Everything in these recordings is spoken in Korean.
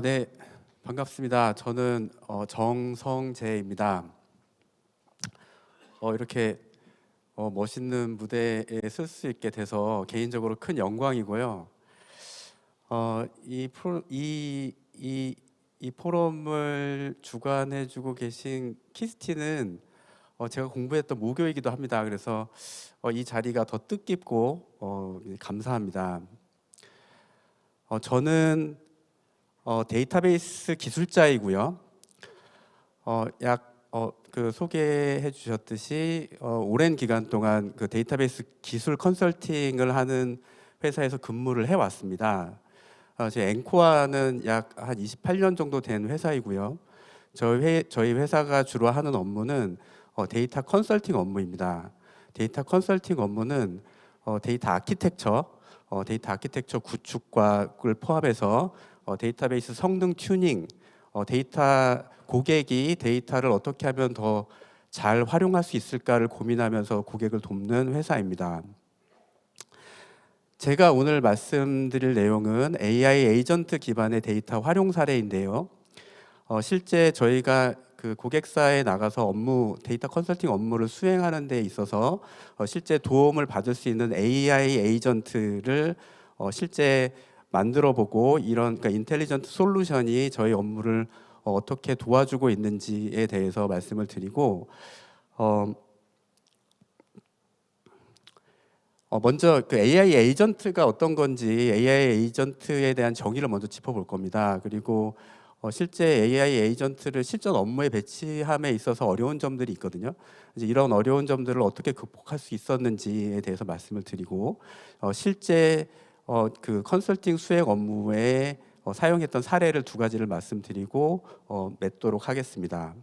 네, 반갑습니다. 저는 정성재입니다. 이렇게 멋있는 무대에 설 수 있게 돼서 개인적으로 큰 영광이고요. 이 포럼을 주관해주고 계신 키스티는 제가 공부했던 모교이기도 합니다. 그래서 이 자리가 더 뜻깊고 감사합니다. 저는 데이터베이스 기술자이고요. 그 소개해 주셨듯이 오랜 기간 동안 그 데이터베이스 기술 컨설팅을 하는 회사에서 근무를 해왔습니다. 제 앵코아는 약 한 28년 정도 된 회사이고요. 저희 회사가 주로 하는 업무는 데이터 컨설팅 업무입니다. 데이터 컨설팅 업무는 데이터 아키텍처 구축과를 포함해서 데이터베이스 성능 튜닝, 고객이 데이터를 어떻게 하면 더 잘 활용할 수 있을까를 고민하면서 고객을 돕는 회사입니다. 제가 오늘 말씀드릴 내용은 AI 에이전트 기반의 데이터 활용 사례인데요. 실제 저희가 그 고객사에 나가서 데이터 컨설팅 업무를 수행하는 데 있어서 실제 도움을 받을 수 있는 AI 에이전트를 실제 만들어보고 그러니까 인텔리전트 솔루션이 저희 업무를 어떻게 도와주고 있는지에 대해서 말씀을 드리고 먼저 그 AI 에이전트가 어떤 건지 AI 에이전트에 대한 정의를 먼저 짚어볼 겁니다. 그리고 실제 AI 에이전트를 실전 업무에 배치함에 있어서 어려운 점들이 있거든요. 이제 이런 어려운 점들을 어떻게 극복할 수 있었는지에 대해서 말씀을 드리고 실제 그 컨설팅 수행 업무에 사용했던 사례를 두 가지를 말씀드리고 맺도록 하겠습니다.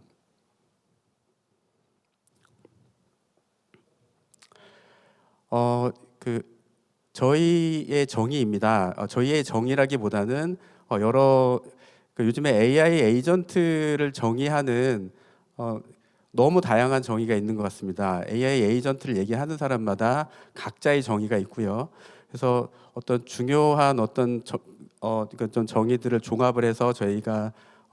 저희의 정의입니다. 저희의 정의라기보다는 요즘에 AI 에이전트를 정의하는 너무 다양한 정의가 있는 것 같습니다. AI 에이전트를 얘기하는 사람마다 각자의 정의가 있고요. 그래서 어떤 중요한 정의들을 종합을 해서 저희가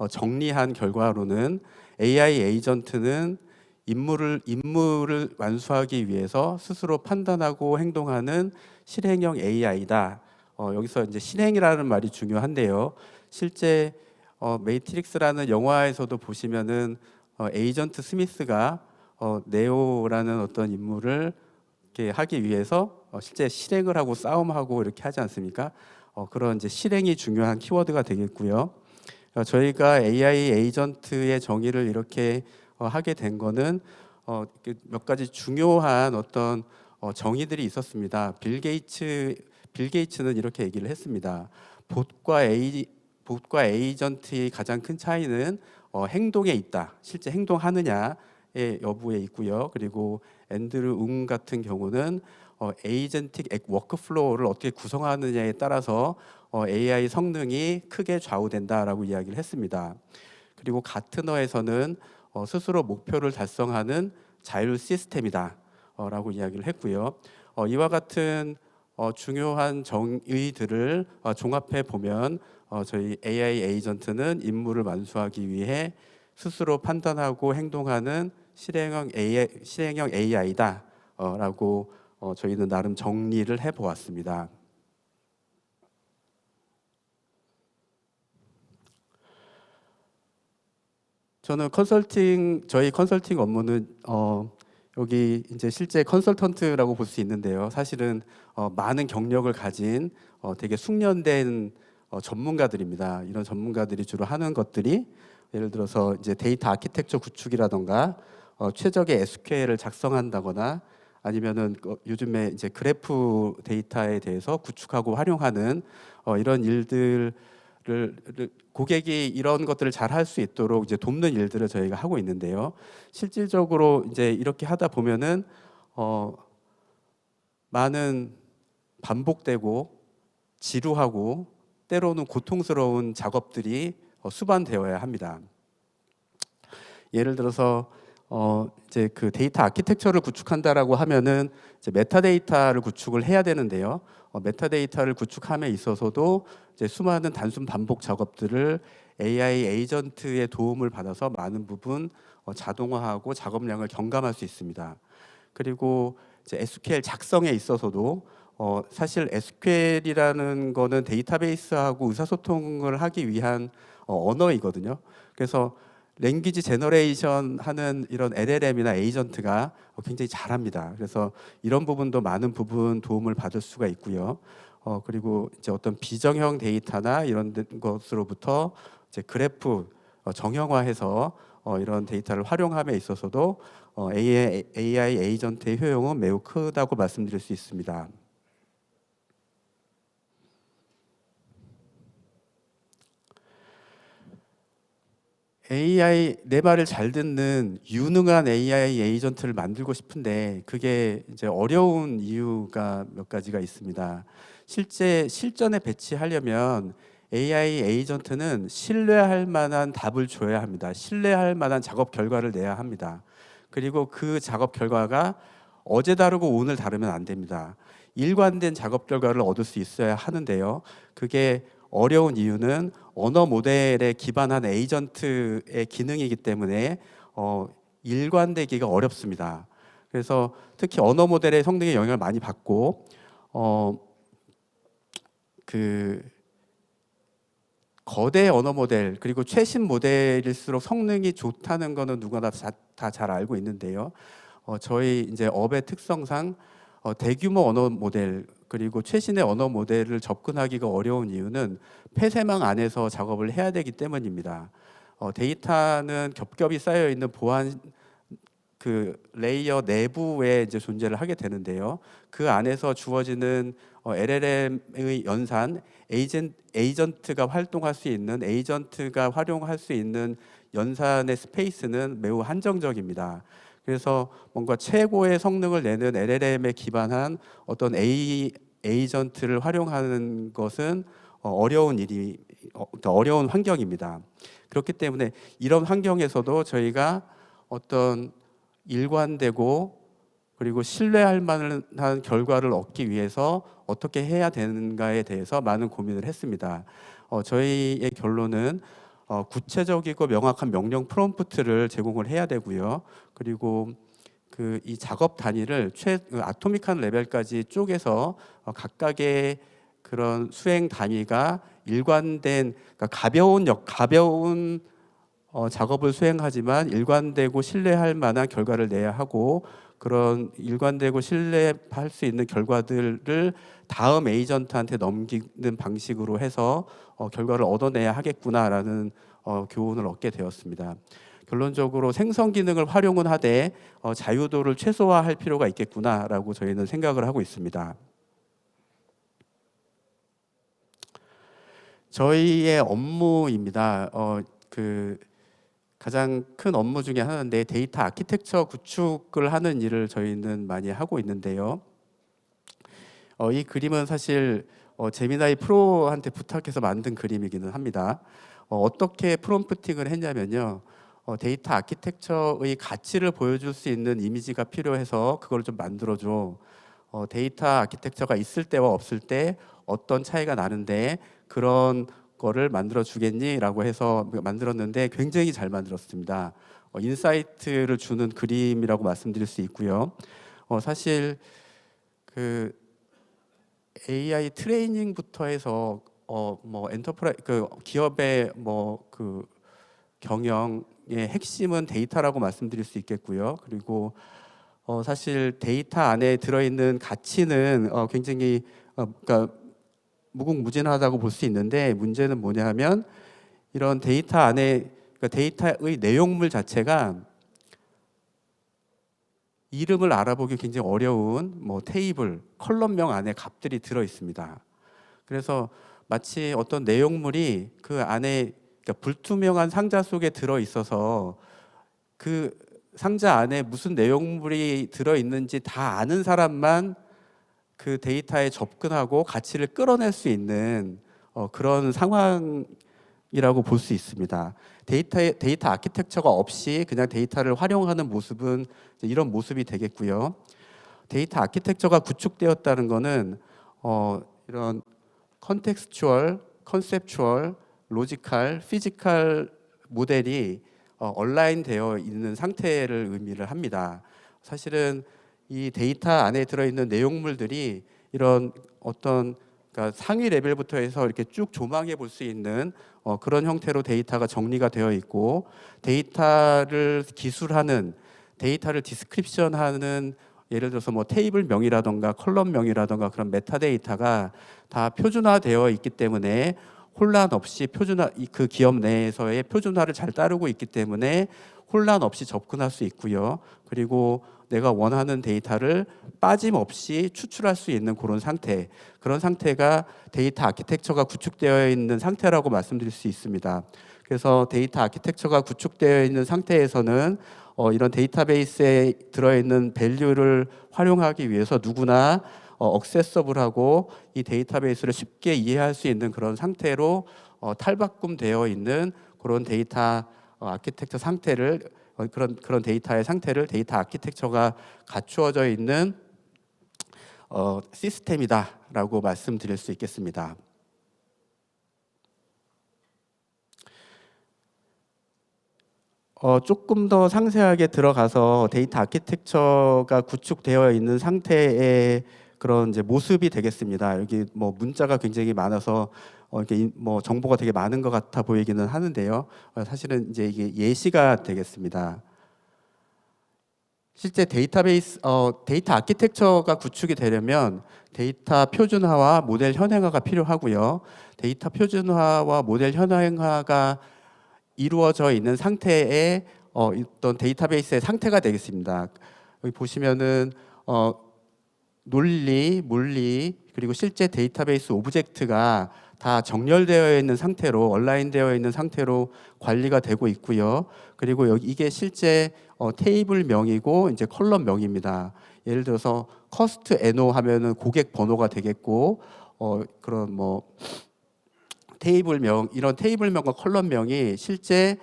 정리한 결과로는 AI 에이전트는 임무를 완수하기 위해서 스스로 판단하고 행동하는 실행형 AI다. 여기서 이제 실행이라는 말이 중요한데요. 실제 매트릭스라는 영화에서도 보시면은 에이전트 스미스가 네오라는 어떤 임무를 이렇게 하기 위해서 실제 실행을 하고 싸움하고 이렇게 하지 않습니까? 그런 이제 실행이 중요한 키워드가 되겠고요. 저희가 AI 에이전트의 정의를 이렇게 하게 된 거는 몇 가지 중요한 어떤 정의들이 있었습니다. 빌 게이츠는 이렇게 얘기를 했습니다. 봇과 에이전트의 가장 큰 차이는 행동에 있다. 실제 행동하느냐의 여부에 있고요. 그리고 앤드류 웅 같은 경우는 에이전틱 워크플로우를 어떻게 구성하느냐에 따라서 AI 성능이 크게 좌우된다라고 이야기를 했습니다. 그리고 가트너에서는 스스로 목표를 달성하는 자율 시스템이다 라고 이야기를 했고요. 이와 같은 중요한 정의들을 종합해 보면 저희 AI 에이전트는 임무를 완수하기 위해 스스로 판단하고 행동하는 실행형 AI다 라고 저희는 나름 정리를 해보았습니다. 저는 저희 컨설팅 업무는 여기 이제 실제 컨설턴트라고 볼 수 있는데요. 사실은 많은 경력을 가진 되게 숙련된 전문가들입니다. 이런 전문가들이 주로 하는 것들이 예를 들어서 이제 데이터 아키텍처 구축이라던가 최적의 SQL을 작성한다거나 아니면은 요즘에 이제 그래프 데이터에 대해서 구축하고 활용하는 이런 일들을 고객이 이런 것들을 잘 할 수 있도록 이제 돕는 일들을 저희가 하고 있는데요. 실질적으로 이제 이렇게 하다 보면은 많은 반복되고 지루하고 때로는 고통스러운 작업들이 수반되어야 합니다. 예를 들어서 이제 그 데이터 아키텍처를 구축한다라고 하면은 이제 메타데이터를 구축을 해야 되는데요. 메타데이터를 구축함에 있어서도 이제 수많은 단순 반복 작업들을 AI 에이전트의 도움을 받아서 많은 부분 자동화하고 작업량을 경감할 수 있습니다. 그리고 이제 SQL 작성에 있어서도 사실 SQL이라는 거는 데이터베이스하고 의사소통을 하기 위한 언어이거든요. 그래서 랭귀지 제너레이션 하는 이런 LLM이나 에이전트가 굉장히 잘합니다. 그래서 이런 부분도 많은 부분 도움을 받을 수가 있고요. 그리고 이제 어떤 비정형 데이터나 이런 것으로부터 이제 그래프 정형화해서 이런 데이터를 활용함에 있어서도 AI 에이전트의 효용은 매우 크다고 말씀드릴 수 있습니다. AI 내 말을 잘 듣는 유능한 AI 에이전트를 만들고 싶은데 그게 이제 어려운 이유가 몇 가지가 있습니다. 실제 실전에 배치하려면 AI 에이전트는 신뢰할 만한 답을 줘야 합니다. 신뢰할 만한 작업 결과를 내야 합니다. 그리고 그 작업 결과가 어제 다르고 오늘 다르면 안 됩니다. 일관된 작업 결과를 얻을 수 있어야 하는데요. 그게 어려운 이유는 언어 모델에 기반한 에이전트의 기능이기 때문에 일관되기가 어렵습니다. 그래서 특히 언어 모델의 성능에 영향을 많이 받고 그 거대 언어 모델 그리고 최신 모델일수록 성능이 좋다는 거는 누구나 다 잘 알고 있는데요. 저희 이제 업의 특성상 대규모 언어 모델 그리고 최신의 언어 모델을 접근하기가 어려운 이유는 폐쇄망 안에서 작업을 해야 되기 때문입니다. 데이터는 겹겹이 쌓여 있는 보안 그 레이어 내부에 이제 존재를 하게 되는데요. 그 안에서 주어지는 LLM의 연산, 에이전트가 활동할 수 있는, 에이전트가 활용할 수 있는 연산의 스페이스는 매우 한정적입니다. 그래서 뭔가 최고의 성능을 내는 LLM에 기반한 어떤 에이전트를 활용하는 것은 어려운 어려운 환경입니다. 그렇기 때문에 이런 환경에서도 저희가 어떤 일관되고 그리고 신뢰할 만한 결과를 얻기 위해서 어떻게 해야 되는가에 대해서 많은 고민을 했습니다. 저희의 결론은 구체적이고 명확한 명령 프롬프트를 제공을 해야 되고요. 그리고 이 작업 단위를 아토믹한 레벨까지 쪼개서 각각의 그런 수행 단위가 일관된 그러니까 가벼운 작업을 수행하지만 일관되고 신뢰할 만한 결과를 내야 하고 그런 일관되고 신뢰할 수 있는 결과들을 다음 에이전트한테 넘기는 방식으로 해서 결과를 얻어내야 하겠구나라는 교훈을 얻게 되었습니다. 결론적으로 생성 기능을 활용은 하되 자유도를 최소화할 필요가 있겠구나라고 저희는 생각을 하고 있습니다. 저희의 업무입니다. 가장 큰 업무 중에 하나인데 데이터 아키텍처 구축을 하는 일을 저희는 많이 하고 있는데요. 이 그림은 사실 제미나이 프로한테 부탁해서 만든 그림이기는 합니다. 어떻게 프롬프팅을 했냐면요. 데이터 아키텍처의 가치를 보여줄 수 있는 이미지가 필요해서 그걸 좀 만들어줘. 데이터 아키텍처가 있을 때와 없을 때 어떤 차이가 나는데 그런 거를 만들어 주겠니? 라고 해서 만들었는데 굉장히 잘 만들었습니다. 인사이트를 주는 그림이라고 말씀드릴 수 있고요. 사실 그 AI 트레이닝부터 해서 뭐 기업의 그 경영의 핵심은 데이터라고 말씀드릴 수 있겠고요. 그리고 사실 데이터 안에 들어있는 가치는 굉장히 그러니까 무궁무진하다고 볼 수 있는데 문제는 뭐냐면 이런 데이터 안에 그러니까 데이터의 내용물 자체가 이름을 알아보기 굉장히 어려운 테이블, 컬럼명 안에 값들이 들어 있습니다. 그래서 마치 어떤 내용물이 그 안에 그러니까 불투명한 상자 속에 들어 있어서 그 상자 안에 무슨 내용물이 들어 있는지 다 아는 사람만 그 데이터에 접근하고 가치를 끌어낼 수 있는 그런 상황이라고 볼 수 있습니다. 데이터 아키텍처가 없이 그냥 데이터를 활용하는 모습은 이런 모습이 되겠고요. 데이터 아키텍처가 구축되었다는 것은 이런 컨텍스추얼, 컨셉추얼, 로지컬, 피지컬 모델이 얼라인 되어 있는 상태를 의미를 합니다. 사실은 이 데이터 안에 들어있는 내용물들이 이런 어떤 그러니까 상위 레벨부터 해서 이렇게 쭉 조망해 볼 수 있는 그런 형태로 데이터가 정리가 되어 있고, 데이터를 기술하는, 데이터를 디스크립션하는, 예를 들어서 뭐 테이블 명이라던가 컬럼 명이라던가 그런 메타데이터가 다 표준화되어 있기 때문에 혼란 없이 그 기업 내에서의 표준화를 잘 따르고 있기 때문에 혼란 없이 접근할 수 있고요. 그리고 내가 원하는 데이터를 빠짐없이 추출할 수 있는 그런 상태가 데이터 아키텍처가 구축되어 있는 상태라고 말씀드릴 수 있습니다. 그래서 데이터 아키텍처가 구축되어 있는 상태에서는 이런 데이터베이스에 들어있는 밸류를 활용하기 위해서 누구나 억세서블하고 이 데이터베이스를 쉽게 이해할 수 있는 그런 상태로 탈바꿈되어 있는 그런 데이터 아키텍처 상태를 그런 데이터의 상태를 데이터 아키텍처가 갖추어져 있는 시스템이다라고 말씀드릴 수 있겠습니다. 조금 더 상세하게 들어가서 데이터 아키텍처가 구축되어 있는 상태의 그런 이제 모습이 되겠습니다. 여기 뭐 문자가 굉장히 많아서 이렇게 뭐 정보가 되게 많은 것 같아 보이기는 하는데요. 사실은 이제 이게 예시가 되겠습니다. 실제 데이터 아키텍처가 구축이 되려면 데이터 표준화와 모델 현행화가 필요하고요. 데이터 표준화와 모델 현행화가 이루어져 있는 상태의 어떤 데이터베이스의 상태가 되겠습니다. 여기 보시면은 논리, 물리, 그리고 실제 데이터베이스 오브젝트가 다 정렬되어 있는 상태로, 얼라인되어 있는 상태로 관리가 되고 있고요. 그리고 여기 이게 실제 테이블명이고 이제 컬럼명입니다. 예를 들어서 커스트 NO 하면은 고객 번호가 되겠고, 그런 뭐 테이블명, 이런 테이블명과 컬럼명이 실제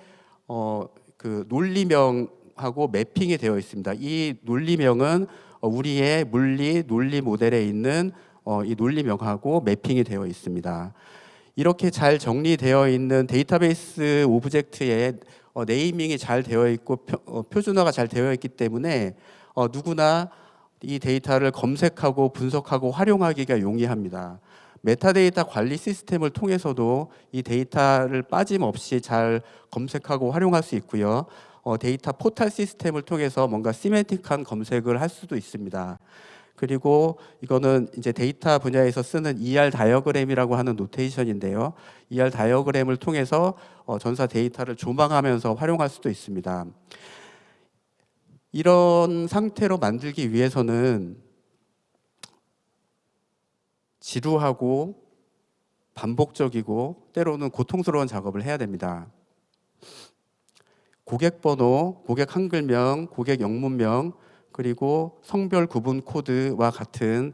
그 논리명하고 매핑이 되어 있습니다. 이 논리명은 우리의 물리 논리 모델에 있는 이 논리명하고 매핑이 되어 있습니다. 이렇게 잘 정리되어 있는 데이터베이스 오브젝트에 네이밍이 잘 되어 있고 표준화가 잘 되어 있기 때문에 누구나 이 데이터를 검색하고 분석하고 활용하기가 용이합니다. 메타데이터 관리 시스템을 통해서도 이 데이터를 빠짐없이 잘 검색하고 활용할 수 있고요. 데이터 포탈 시스템을 통해서 뭔가 시멘틱한 검색을 할 수도 있습니다. 그리고 이거는 이제 데이터 분야에서 쓰는 ER 다이어그램이라고 하는 노테이션인데요. ER 다이어그램을 통해서 전사 데이터를 조망하면서 활용할 수도 있습니다. 이런 상태로 만들기 위해서는 지루하고 반복적이고 때로는 고통스러운 작업을 해야 됩니다. 고객 번호, 고객 한글명, 고객 영문명, 그리고 성별 구분 코드와 같은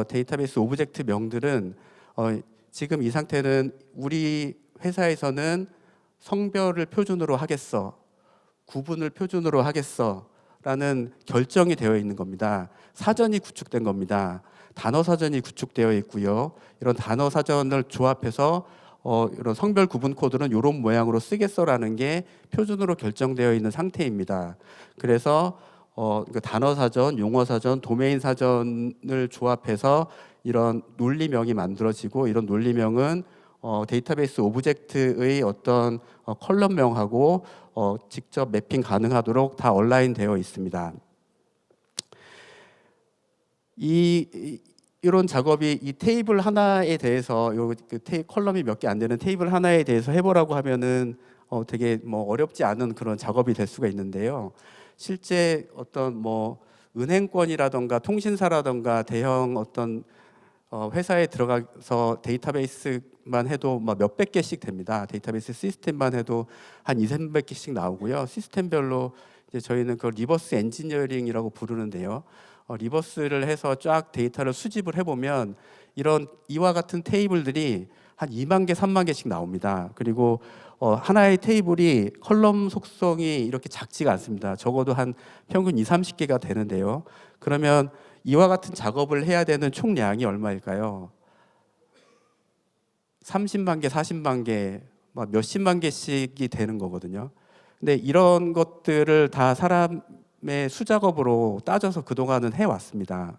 데이터베이스 오브젝트 명들은 지금 이 상태는 우리 회사에서는 성별을 표준으로 하겠어, 구분을 표준으로 하겠어 라는 결정이 되어 있는 겁니다. 사전이 구축된 겁니다. 단어 사전이 구축되어 있고요. 이런 단어 사전을 조합해서 이런 성별 구분 코드는 이런 모양으로 쓰겠어라는 게 표준으로 결정되어 있는 상태입니다. 그래서 단어 사전, 용어 사전, 도메인 사전을 조합해서 이런 논리명이 만들어지고, 이런 논리명은 데이터베이스 오브젝트의 어떤 컬럼명하고 직접 매핑 가능하도록 다 얼라인 되어 있습니다. 이런 작업이 이 테이블 하나에 대해서 컬럼이 몇 개 안 되는 테이블 하나에 대해서 해보라고 하면은 되게 뭐 어렵지 않은 그런 작업이 될 수가 있는데요. 실제 어떤 뭐 은행권이라던가 통신사라던가 대형 어떤 회사에 들어가서 데이터베이스만 해도 막 몇백 개씩 됩니다. 데이터베이스 시스템만 해도 한 200~300개씩 나오고요. 시스템별로 이제 저희는 그걸 리버스 엔지니어링이라고 부르는데요. 리버스를 해서 쫙 데이터를 수집을 해보면 이런 이와 같은 테이블들이 한 2만 개, 3만 개씩 나옵니다. 그리고 하나의 테이블이 컬럼 속성이 이렇게 작지가 않습니다. 적어도 한 평균 2, 30개가 되는데요. 그러면 이와 같은 작업을 해야 되는 총량이 얼마일까요? 30만 개, 40만 개, 몇십만 개씩이 되는 거거든요. 근데 이런 것들을 다 사람의 수작업으로 따져서 그동안은 해왔습니다.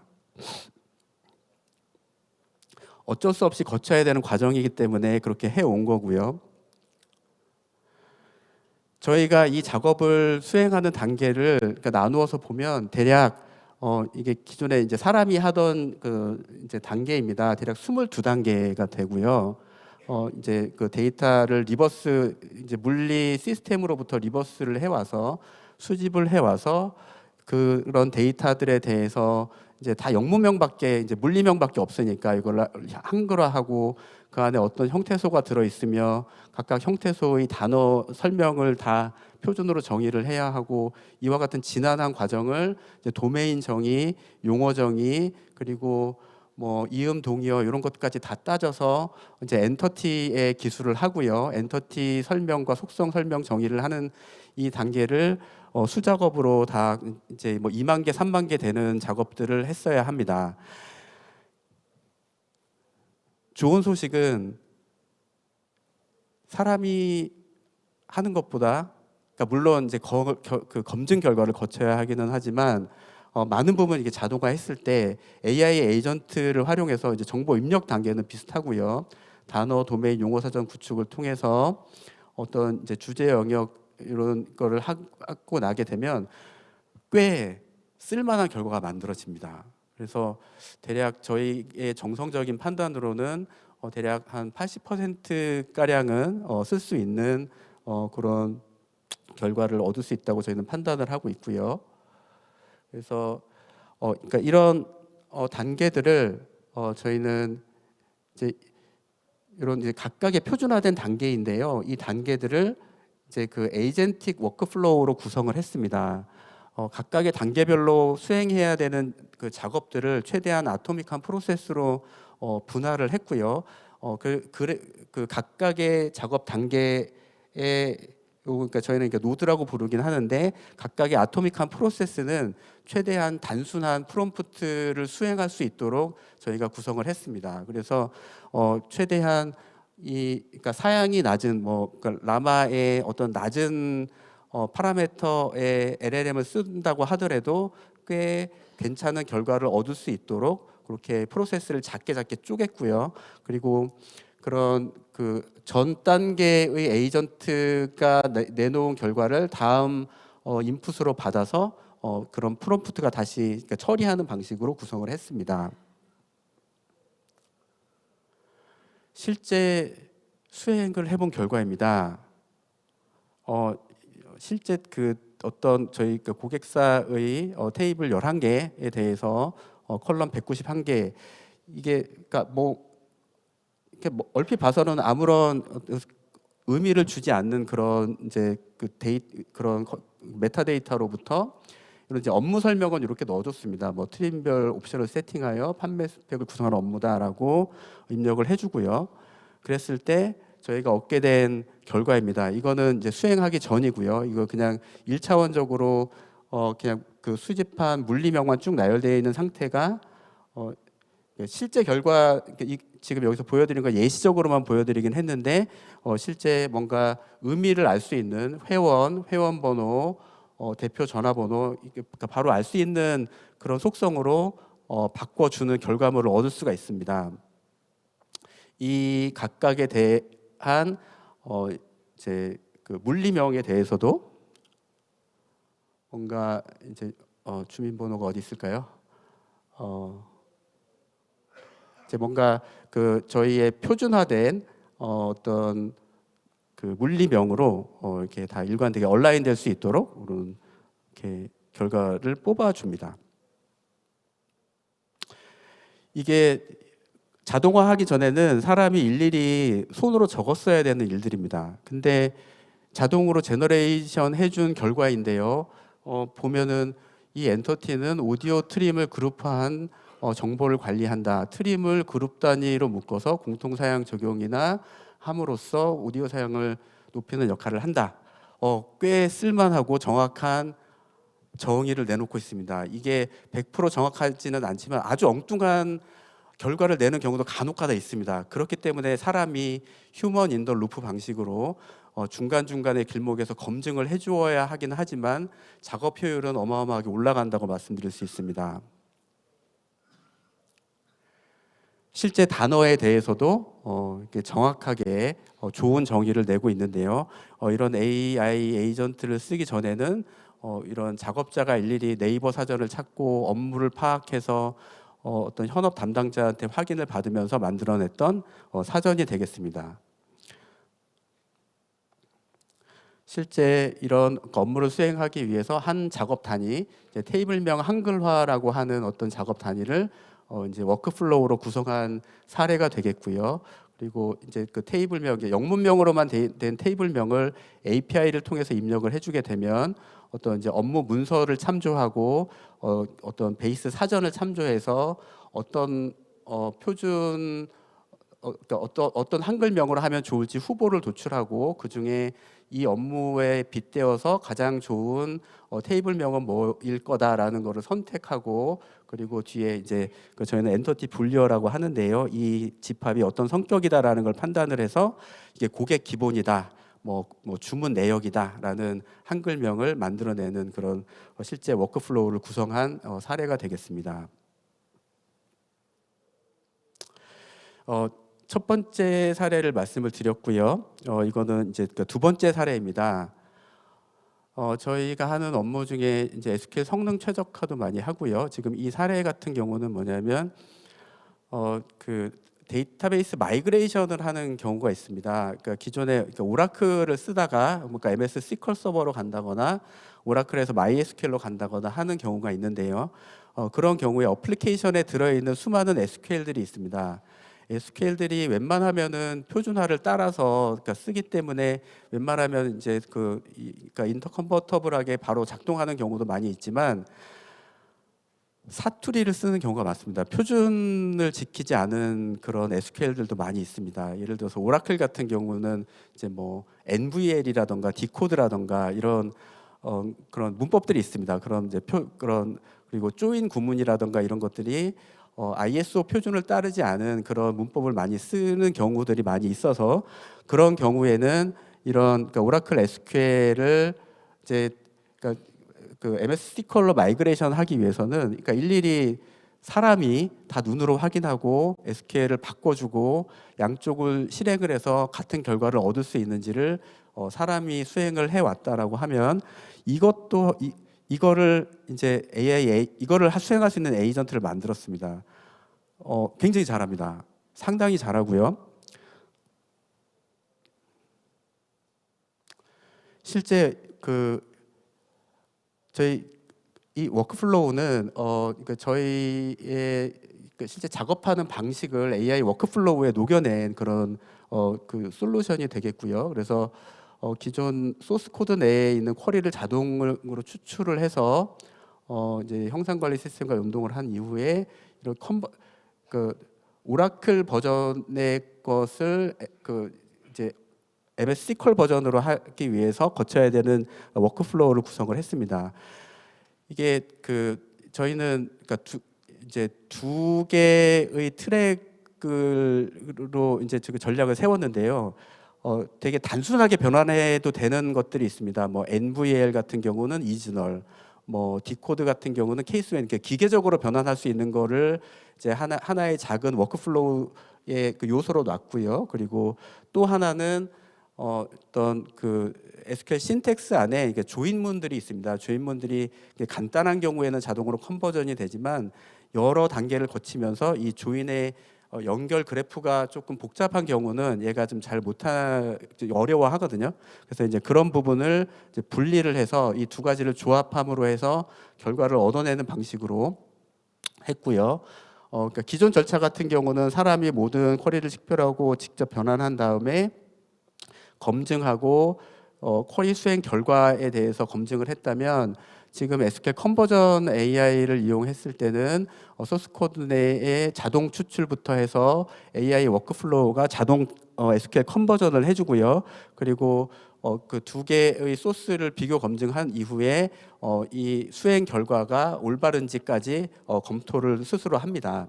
어쩔 수 없이 거쳐야 되는 과정이기 때문에 그렇게 해온 거고요. 저희가 이 작업을 수행하는 단계를 그러니까 나누어서 보면 대략 이게 기존에 이제 사람이 하던 그 이제 단계입니다. 대략 22단계가 되고요. 이제 그 데이터를 리버스 이제 물리 시스템으로부터 리버스를 해와서 수집을 해와서 그런 데이터들에 대해서 이제 다 영문명밖에 이제 물리명밖에 없으니까 이걸 한글화하고 그 안에 어떤 형태소가 들어 있으며 각각 형태소의 단어 설명을 다 표준으로 정의를 해야 하고 이와 같은 지난한 과정을 이제 도메인 정의, 용어 정의 그리고 뭐 이음 동의어 이런 것까지 다 따져서 이제 엔터티의 기술을 하고요. 엔터티 설명과 속성 설명 정의를 하는 이 단계를 수작업으로 다 이제 뭐 2만 개, 3만 개 되는 작업들을 했어야 합니다. 좋은 소식은 사람이 하는 것보다 그러니까 물론 이제 그 검증 결과를 거쳐야 하기는 하지만 많은 부분 이게 자동화했을 때 AI 에이전트를 활용해서 이제 정보 입력 단계는 비슷하고요. 단어, 도메인, 용어 사전 구축을 통해서 어떤 이제 주제 영역 이런 거를 하고 나게 되면 꽤 쓸만한 결과가 만들어집니다. 그래서 대략 저희의 정성적인 판단으로는 대략 한 80% 가량은 쓸 수 있는 그런 결과를 얻을 수 있다고 저희는 판단을 하고 있고요. 그래서 그러니까 이런 단계들을 저희는 이제 이런 이제 각각의 표준화된 단계인데요. 이 단계들을 이제 그 에이전틱 워크플로우로 구성을 했습니다. 각각의 단계별로 수행해야 되는 그 작업들을 최대한 아토믹한 프로세스로 분할을 했고요. 그 각각의 작업 단계에 그러니까 저희는 이렇게 노드라고 부르긴 하는데 각각의 아토믹한 프로세스는 최대한 단순한 프롬프트를 수행할 수 있도록 저희가 구성을 했습니다. 그래서 최대한 그러니까 사양이 낮은 그러니까 라마의 어떤 낮은 파라미터의 LLM을 쓴다고 하더라도 꽤 괜찮은 결과를 얻을 수 있도록 그렇게 프로세스를 작게 쪼갰고요. 그리고 그런 그 전 단계의 에이전트가 내놓은 결과를 다음 인풋으로 받아서 그런 프롬프트가 다시 그러니까 처리하는 방식으로 구성을 했습니다. 실제 수행을 해본 결과입니다. 실제 그 어떤 저희 그 고객사의 테이블 11개에 대해서 컬럼 191개 이게 그러니까 이렇게 얼핏 봐서는 아무런 의미를 주지 않는 그런 이제 그런 메타데이터로부터 이런 이제 업무 설명은 이렇게 넣어줬습니다. 뭐 트림별 옵션을 세팅하여 판매 스펙을 구성하는 업무다라고 입력을 해주고요. 그랬을 때 저희가 얻게 된 결과입니다. 이거는 이제 수행하기 전이고요. 이거 그냥 1차원적으로 그냥 그 수집한 물리명만 쭉 나열되어 있는 상태가 실제 결과 지금 여기서 보여드린 거 예시적으로만 보여드리긴 했는데 실제 뭔가 의미를 알 수 있는 회원 번호, 대표 전화번호 그러니까 바로 알 수 있는 그런 속성으로 바꿔주는 결과물을 얻을 수가 있습니다. 이 각각에 대한 이제 그 물리명에 대해서도 뭔가 이제 주민번호가 어디 있을까요? 이제 뭔가 그 저희의 표준화된 어떤 그 물리명으로 이렇게 다 일관되게 얼라인될 수 있도록 그런 이렇게 결과를 뽑아줍니다. 이게 자동화하기 전에는 사람이 일일이 손으로 적었어야 되는 일들입니다. 근데 자동으로 제너레이션 해준 결과인데요. 보면은 이 엔터티는 오디오 트림을 그룹화한 정보를 관리한다. 트림을 그룹 단위로 묶어서 공통 사양 적용이나 함으로써 오디오 사양을 높이는 역할을 한다. 꽤 쓸만하고 정확한 정의를 내놓고 있습니다. 이게 100% 정확하지는 않지만 아주 엉뚱한 결과를 내는 경우도 간혹가다 있습니다. 그렇기 때문에 사람이 휴먼 인 더 루프 방식으로 중간중간의 길목에서 검증을 해주어야 하긴 하지만 작업 효율은 어마어마하게 올라간다고 말씀드릴 수 있습니다. 실제 단어에 대해서도 이렇게 정확하게 좋은 정의를 내고 있는데요. 이런 AI 에이전트를 쓰기 전에는 이런 작업자가 일일이 네이버 사전을 찾고 업무를 파악해서 어떤 현업 담당자한테 확인을 받으면서 만들어냈던 사전이 되겠습니다. 실제 이런 업무를 수행하기 위해서 한 작업 단위, 테이블명 한글화라고 하는 어떤 작업 단위를 이제 워크플로우로 구성한 사례가 되겠고요. 그리고 이제 그 테이블명, 영문명으로만 된 테이블명을 API를 통해서 입력을 해주게 되면 어떤 이제 업무 문서를 참조하고 어떤 베이스 사전을 참조해서 어떤 표준 그러니까 어떤 한글명으로 하면 좋을지 후보를 도출하고 그 중에 이 업무에 빗대어서 가장 좋은 테이블명은 뭐일 거다라는 것을 선택하고 그리고 뒤에 이제 저희는 엔터티 분류어라고 하는데요. 이 집합이 어떤 성격이다라는 걸 판단을 해서 이게 고객 기본이다. 뭐 주문 내역이다라는 한글명을 만들어내는 그런 실제 워크플로우를 구성한 사례가 되겠습니다. 첫 번째 사례를 말씀을 드렸고요. 이거는 이제 두 번째 사례입니다. 저희가 하는 업무 중에 이제 SQL 성능 최적화도 많이 하고요. 지금 이 사례 같은 경우는 뭐냐면 그 데이터베이스 마이그레이션을 하는 경우가 있습니다. 그러니까 기존에 오라클을 쓰다가 그러니까 MS SQL 서버로 간다거나 오라클에서 MySQL로 간다거나 하는 경우가 있는데요. 그런 경우에 어플리케이션에 들어있는 수많은 SQL들이 있습니다. SQL들이 웬만하면은 표준화를 따라서 그러니까 쓰기 때문에 웬만하면 이제 그러니까 인터컨버터블하게 바로 작동하는 경우도 많이 있지만 사투리를 쓰는 경우가 많습니다. 표준을 지키지 않은 그런 SQL들도 많이 있습니다. 예를 들어서 오라클 같은 경우는 이제 뭐 NVL이라던가 디코드라던가 이런 그런 문법들이 있습니다. 그런 이제 그리고 조인 구문이라던가 이런 것들이 ISO 표준을 따르지 않은 그런 문법을 많이 쓰는 경우들이 많이 있어서 그런 경우에는 이런 그러니까 오라클 SQL을 이제 그러니까 그 MS SQL로 마이그레이션 하기 위해서는 그러니까 일일이 사람이 다 눈으로 확인하고 SQL을 바꿔주고 양쪽을 실행을 해서 같은 결과를 얻을 수 있는지를 사람이 수행을 해왔다라고 하면 이거를 이제 이거를 수행할 수 있는 에이전트를 만들었습니다. 굉장히 잘합니다. 상당히 잘하고요. 실제 저희 이 워크플로우는 그러니까 저희의 실제 작업하는 방식을 AI 워크플로우에 녹여낸 그런 그 솔루션이 되겠고요. 그래서 기존 소스 코드 내에 있는 쿼리를 자동으로 추출을 해서 이제 형상 관리 시스템과 연동을 한 이후에 이런 오라클 버전의 것을 이제 MS SQL 버전으로 하기 위해서 거쳐야 되는 워크플로우를 구성을 했습니다. 이게 저희는 그러니까 이제 두 개의 트랙으로 이제 전략을 세웠는데요. 되게 단순하게 변환해도 되는 것들이 있습니다. 뭐 NVL 같은 경우는 이즈널, 뭐 디코드 같은 경우는 케이스웬, 기계적으로 변환할 수 있는 거를 이제 하나의 작은 워크플로우의 그 요소로 놨고요. 그리고 또 하나는 어떤 SQL 신텍스 안에 이게 조인문들이 있습니다. 조인문들이 간단한 경우에는 자동으로 컨버전이 되지만 여러 단계를 거치면서 이 조인의 연결 그래프가 조금 복잡한 경우는 얘가 좀 어려워하거든요. 그래서 이제 그런 부분을 이제 분리를 해서 이 두 가지를 조합함으로 해서 결과를 얻어내는 방식으로 했고요. 그러니까 기존 절차 같은 경우는 사람이 모든 쿼리를 식별하고 직접 변환한 다음에 검증하고 쿼리 수행 결과에 대해서 검증을 했다면 지금 SQL 컨버전 AI를 이용했을 때는 소스 코드 내에 자동 추출부터 해서 AI 워크플로우가 자동 SQL 컨버전을 해주고요. 그리고 그 두 개의 소스를 비교 검증한 이후에 이 수행 결과가 올바른지까지 검토를 스스로 합니다.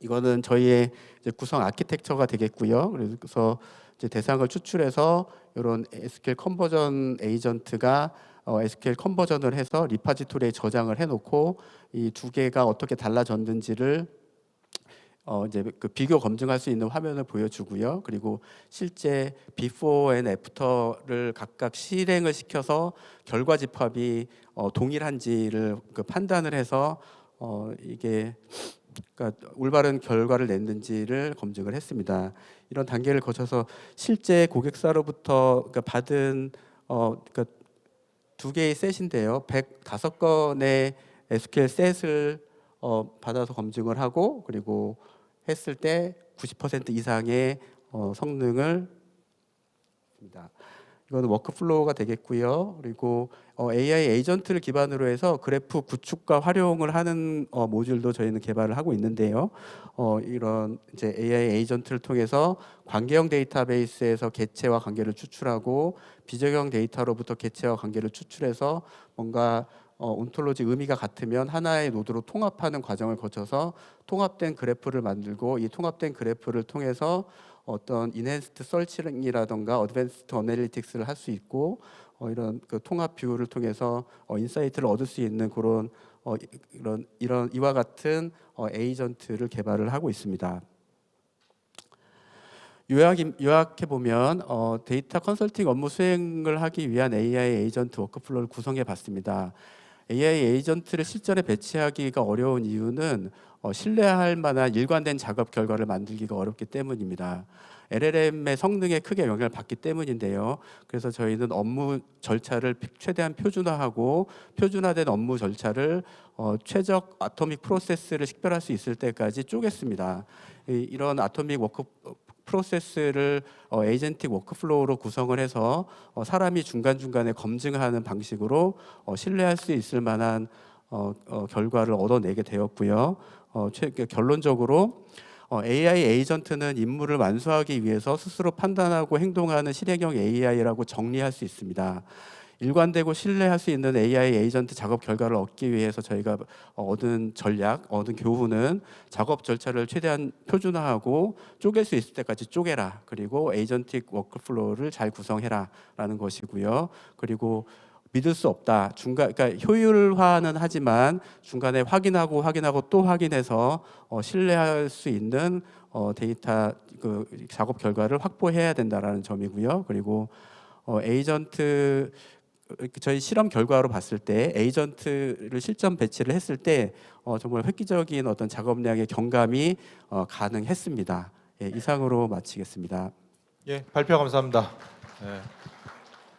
이거는 저희의 이제 구성 아키텍처가 되겠고요. 그래서 이제 대상을 추출해서 이런 SQL 컨버전 에이전트가 SQL 컨버전을 해서 리파지토리에 저장을 해놓고 이 두 개가 어떻게 달라졌는지를 이제 그 비교 검증할 수 있는 화면을 보여주고요. 그리고 실제 before and after를 각각 실행을 시켜서 결과 집합이 동일한지를 그 판단을 해서 이게 그러니까 올바른 결과를 냈는지를 검증을 했습니다. 이런 단계를 거쳐서 실제 고객사로부터 그러니까 받은 그러니까 두 개의 셋인데요. 105건의 SQL 셋을 받아서 검증을 하고 그리고 했을 때 90% 이상의 성능을 합니다. 이거는 워크플로우가 되겠고요. 그리고 AI 에이전트를 기반으로 해서 그래프 구축과 활용을 하는 모듈도 저희는 개발을 하고 있는데요. 이런 이제 AI 에이전트를 통해서 관계형 데이터베이스에서 객체와 관계를 추출하고 비정형 데이터로부터 객체와 관계를 추출해서 뭔가 온톨로지 의미가 같으면 하나의 노드로 통합하는 과정을 거쳐서 통합된 그래프를 만들고 이 통합된 그래프를 통해서 어떤 인핸스드 서치링이라던가 어드밴스드 어널리틱스를 할 수 있고 이런 그 통합 뷰를 통해서 인사이트를 얻을 수 있는 그런 이런 이와 같은 에이전트를 개발을 하고 있습니다. 요약해 보면 데이터 컨설팅 업무 수행을 하기 위한 AI 에이전트 워크플로우를 구성해 봤습니다. AI 에이전트를 실전에 배치하기가 어려운 이유는 신뢰할 만한 일관된 작업 결과를 만들기가 어렵기 때문입니다. LLM의 성능에 크게 영향을 받기 때문인데요. 그래서 저희는 업무 절차를 최대한 표준화하고 표준화된 업무 절차를 최적 아토믹 프로세스를 식별할 수 있을 때까지 쪼갰습니다. 이런 아토믹 프로세스를 에이전틱 워크플로우로 구성을 해서 사람이 중간중간에 검증하는 방식으로 신뢰할 수 있을 만한 결과를 얻어내게 되었고요. 결론적으로 AI 에이전트는 임무를 완수하기 위해서 스스로 판단하고 행동하는 실행형 AI라고 정리할 수 있습니다. 일관되고 신뢰할 수 있는 AI 에이전트 작업 결과를 얻기 위해서 저희가 얻은 교훈은 작업 절차를 최대한 표준화하고 쪼갤 수 있을 때까지 쪼개라. 그리고 에이전틱 워크플로우를 잘 구성해라 라는 것이고요. 그리고 믿을 수 없다. 그러니까 효율화는 하지만 중간에 확인하고 또 확인해서 신뢰할 수 있는 데이터 그 작업 결과를 확보해야 된다라는 점이고요. 그리고 에이전트 저희 실험 결과로 봤을 때 에이전트를 실전 배치를 했을 때 정말 획기적인 어떤 작업량의 경감이 가능했습니다. 예, 이상으로 마치겠습니다. 예, 발표 감사합니다. 예.